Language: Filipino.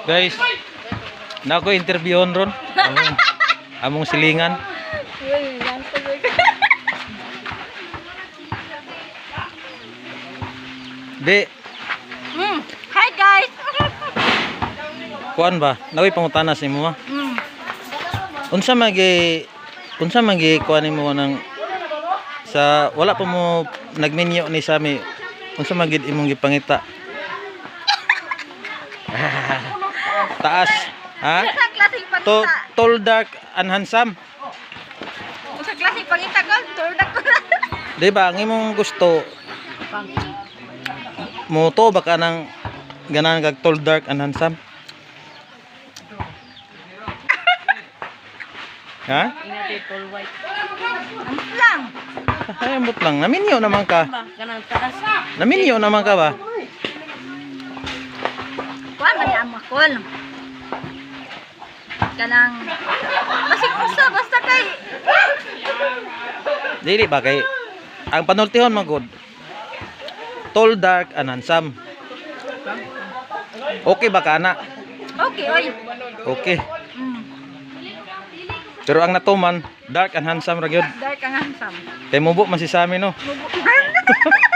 Guys, na ako interviewon ron. Among silingan. Di, Hi guys. kuan ba? Nawi pangutana sa imo ma. Unsa magi kuan nimo nang sa wala pa mo nagmenyo ni sami. Unsa magid imong gipangita? Taas, ha? Sa klaseng pangita. Tall, dark, and handsome. Sa klaseng pangita ko, turdak ko na. Di ba ang imong gusto mo to baka nang ganan kag tall, dark, and handsome? Ha? Ang lang. Ay, ambot lang. Naminyo naman ka. Kanang taas. Naminyo naman ka ba? Kuan man ang makol. Kanang basig usa basta kay Dili ba kay ang panultihon magod. Tall, dark, and handsome. Okay ba ka na? okay oy. Okay. Pero ang natuman, dark and handsome ra gyud. Dark ang handsome. Kay mubo man si Sami no. Mubo.